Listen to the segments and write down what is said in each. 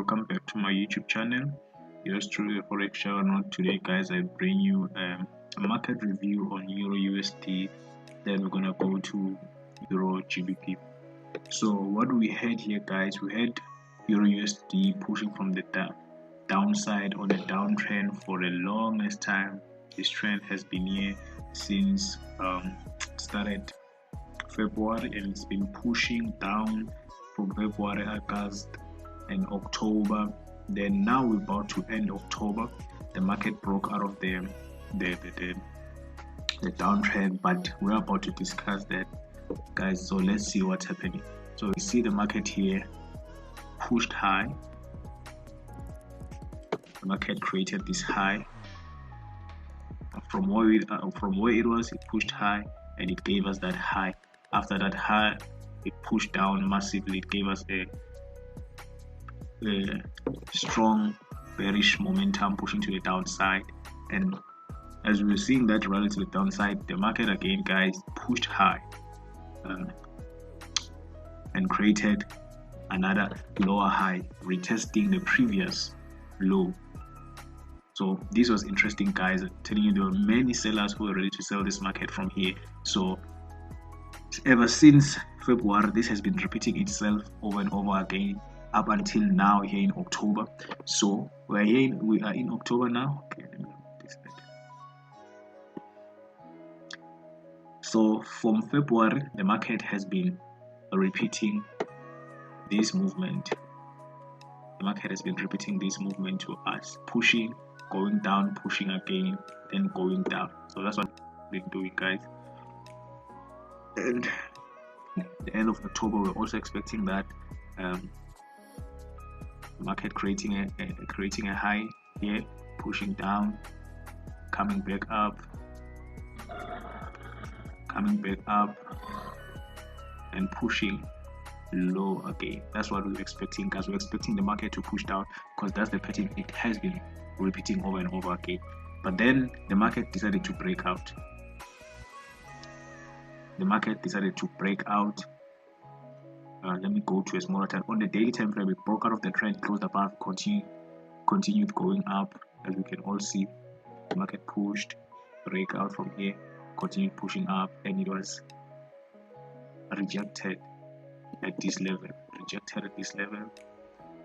welcome back to my YouTube channel. Yours truly, Forex Juggernaut. Today, guys, I bring you a market review on EURUSD. Then we're gonna go to Euro GBP. So what we had here, guys, we had EURUSD pushing from the downside on a downtrend for the longest time. This trend has been here since started February, and it's been pushing down from February, August, and October. Then now we're about to end October. The market broke out of the downtrend, but we're about to discuss that, guys. So let's see what's happening. So we see the market here pushed high. The market created this high from where it was. It pushed high and it gave us that high. After that high, it pushed down massively. It gave us a strong bearish momentum pushing to the downside, and as we were seeing that rally to the downside, the market again, guys, pushed high and created another lower high, retesting the previous low. So this was interesting, guys. I'm telling you, there were many sellers who were ready to sell this market from here. So ever since February, this has been repeating itself over and over again up until now here in October. So we are in October now. Okay, let me look this better. So from February, the market has been repeating this movement. The market has been repeating this movement to us, pushing, going down, pushing again, then going down. So that's what we've been doing, guys. And at the end of October, we're also expecting that market creating a high here, pushing down, coming back up, and pushing low again. That's what we're expecting, guys. We're expecting the market to push down because that's the pattern it has been repeating over and over again. But then the market decided to break out. Let me go to a smaller time. On the daily time frame, it broke out of the trend, closed above, continued going up. As we can all see, the market pushed, break out from here, continued pushing up, and it was rejected at this level.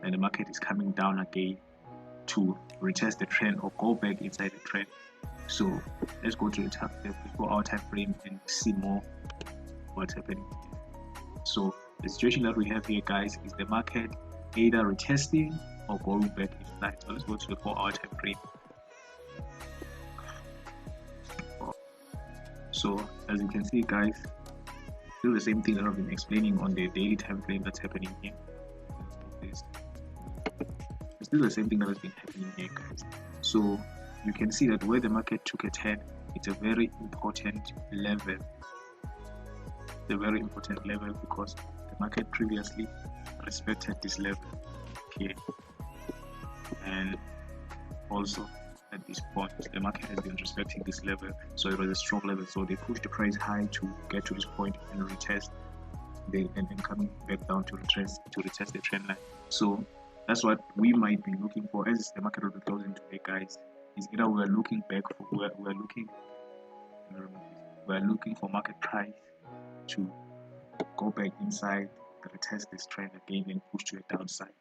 And the market is coming down again to retest the trend or go back inside the trend. So let's go to the 4-hour time frame and see more what's happening. So the situation that we have here, guys, is the market either retesting or going back inside. So let's go to the 4-hour time frame. So as you can see, guys, still the same thing that I've been explaining on the daily time frame that's happening here. It's still the same thing that has been happening here, guys. So you can see that where the market took a turn, it's a very important level. Because the market previously respected this level here, and also at this point the market has been respecting this level, so it was a strong level. So they pushed the price high to get to this point and retest, and then coming back down to retest the trend line. So that's what we might be looking for as the market will be closing today, guys. Is either we're looking for market price to go back inside, retest this trend again, and push to the downside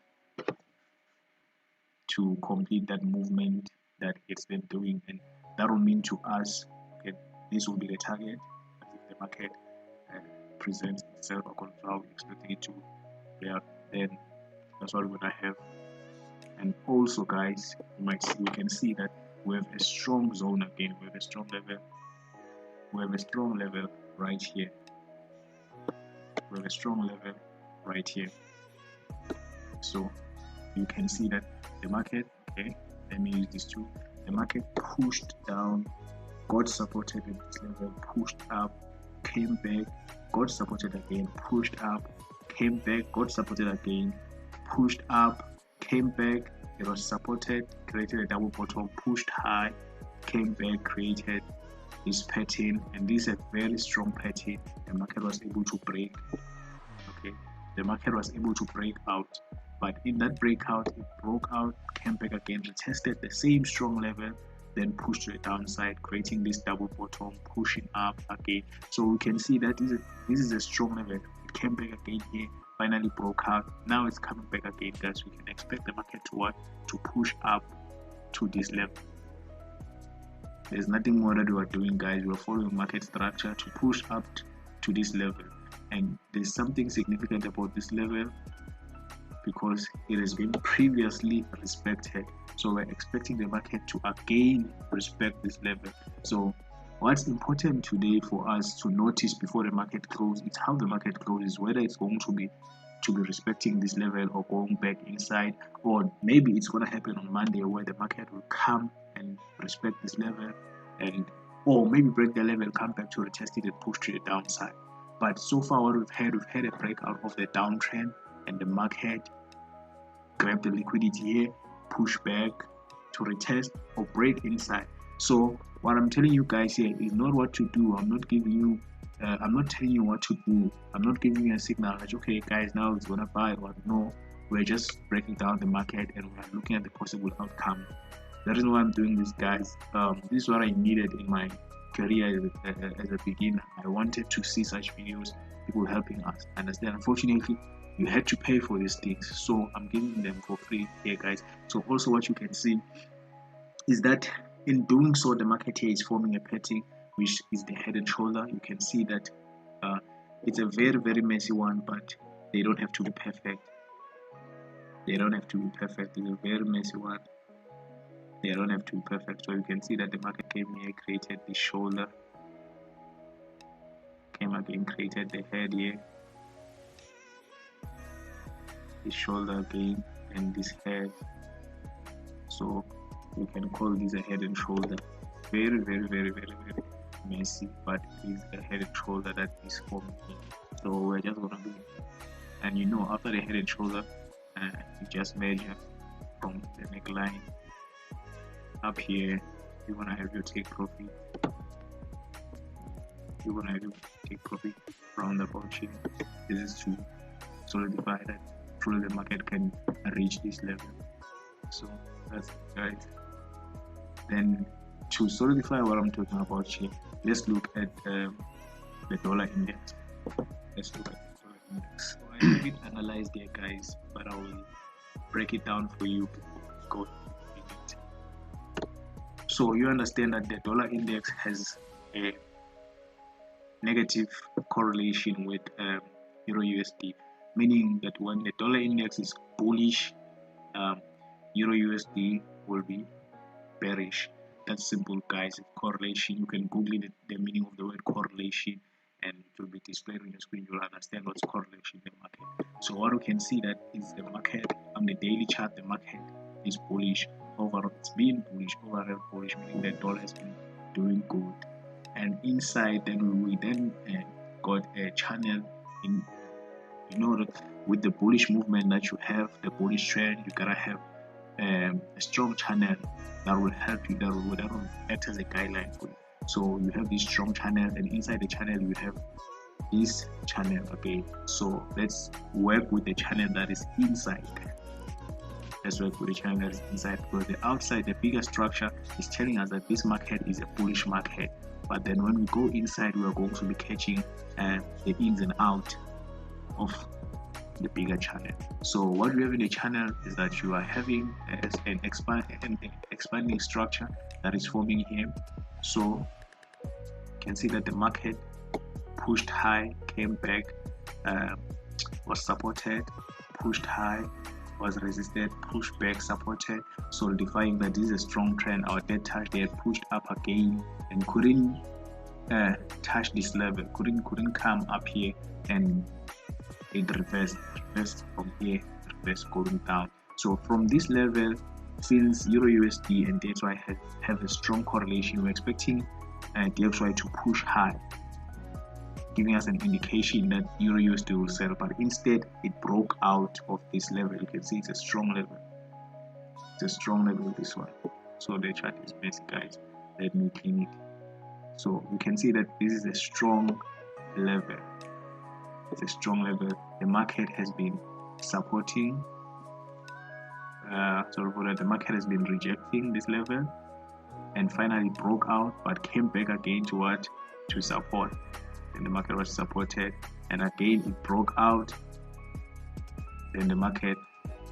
to complete that movement that it's been doing. And that will mean to us, okay, this will be the target. If the market presents itself according to how we expect it to play out, then that's what we're gonna have. And also, guys, we can see that we have a strong zone again. We have a strong level right here. So you can see that the market, okay, let me use this tool. The market pushed down, got supported at this level, pushed up, came back, got supported again, pushed up, came back, got supported again, pushed up, came back. It was supported, created a double bottom, pushed high, came back, created this pattern, and this is a very strong pattern. The market was able to break. Okay, the market was able to break out But in that breakout, it broke out, came back again, retested the same strong level, then pushed to the downside, creating this double bottom, pushing up again. So we can see that this is a strong level. It came back again here, finally broke out. Now it's coming back again, guys. We can expect the market to what? To push up to this level. There's nothing more that we are doing, guys. We're following market structure to push up to this level. And there's something significant about this level because it has been previously respected. So we're expecting the market to again respect this level. So what's important today for us to notice before the market closes is how the market closes, whether it's going to be respecting this level or going back inside, or maybe it's going to happen on Monday where the market will come and respect this level, and or maybe break the level, come back to retest it and push to the downside. But so far what we've had a breakout of the downtrend, and the market grab the liquidity here, push back to retest or break inside. So what I'm telling you guys here is not what to do. I'm not giving you I'm not telling you what to do. I'm not giving you a signal like, okay guys, now it's gonna buy or no. We're just breaking down the market and we're looking at the possible outcome. That is why I'm doing this, guys. This is what I needed in my career as a beginner. I wanted to see such videos, people helping us understand. Unfortunately, you had to pay for these things, so I'm giving them for free here, guys. So also what you can see is that in doing so, the market here is forming a pattern, which is the head and shoulder. You can see that it's a very messy one, but they don't have to be perfect. They don't have to be perfect. It's a very messy one. They don't have to be perfect. So you can see that the market came here, created the shoulder, came again, created the head here, the shoulder again, and this head. So you can call this a head and shoulder. Very messy, but it is a head and shoulder that is forming here. So we're just gonna do it. And you know, after the head and shoulder, you just measure from the neckline up here. You wanna have your take profit. You wanna have your take profit round about here. This is to solidify that truly the market can reach this level. So that's it, guys. Then to solidify what I'm talking about here, let's look at the dollar index. Let's look at the dollar index. So I have it analyzed there, guys, but I will break it down for you before we go into it. So you understand that the dollar index has a negative correlation with EURUSD, meaning that when the dollar index is bullish, EURUSD will be bearish. That's simple, guys. Correlation, you can Google it, the meaning of the word correlation, and it will be displayed on your screen. You'll understand what's correlation in the market. So what we can see that is the market on the daily chart, the market is bullish overall. It's been bullish, overall bullish, meaning the dollar has been doing good. And inside, then we got a channel in, you know, with the bullish movement that you have, the bullish trend, you gotta have a strong channel that will help you, that will act as a guideline for you. So you have this strong channel, and inside the channel you have this channel. Okay, so let's work with the channel that is inside. Let's work with the channel that is inside, because the outside, the bigger structure is telling us that this market is a bullish market. But then when we go inside, we are going to be catching the ins and out of the bigger channel. So what we have in the channel is that you are having an expanding structure that is forming here. So you can see that the market pushed high, came back, was supported, pushed high, was resisted, pushed back, supported, solidifying that this is a strong trend. Our dead touch, they had pushed up again and couldn't touch this level, couldn't come up here, and it reversed from here, reversed going down. So from this level, since EURUSD and DXY have a strong correlation, we're expecting DXY to push high, giving us an indication that EURUSD will sell. But instead, it broke out of this level. You can see it's a strong level. It's a strong level, this one. So the chart is messy, guys. Let me clean it. So you can see that this is a strong level. It's a strong level. The market has been supporting sorry for that, the market has been rejecting this level and finally broke out but came back again to what, to support, and the market was supported and again it broke out. Then the market,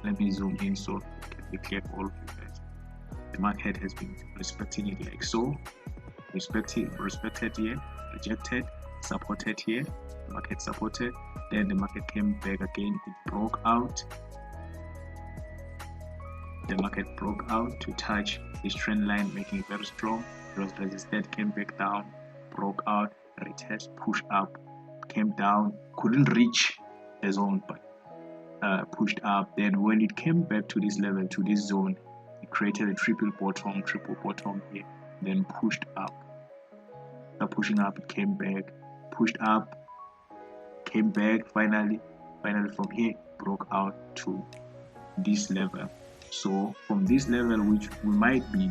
let me zoom in so it can be clear for all of you guys. The market has been respecting it like so, respected here, rejected, supported here, the market supported, then the market came back again, it broke out, the market broke out to touch this trend line, making it very strong. It was resisted, came back down, broke out, retest, push up, came down, couldn't reach the zone but pushed up. Then when it came back to this level, to this zone, it created a triple bottom here, then pushed up. After pushing up, it came back, pushed up, came back, finally from here broke out to this level. So from this level, which we might be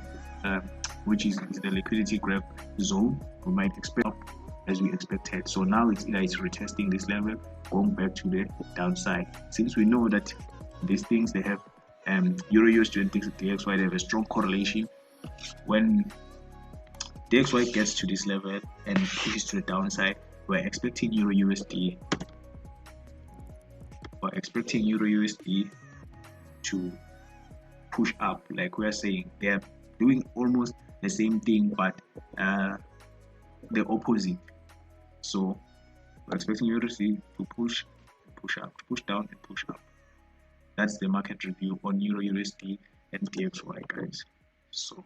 which is the liquidity grab zone, we might expect up as we expected. So now it's either it's retesting this level, going back to the downside. Since we know that these things, they have EURUSD and DXY, they have a strong correlation. When DXY gets to this level and pushes to the downside, we're expecting EURUSD to push up. Like we're saying, they are doing almost the same thing but the opposite. So we're expecting EURUSD to push up, push down and push up. That's the market review on EURUSD and DXY, guys. So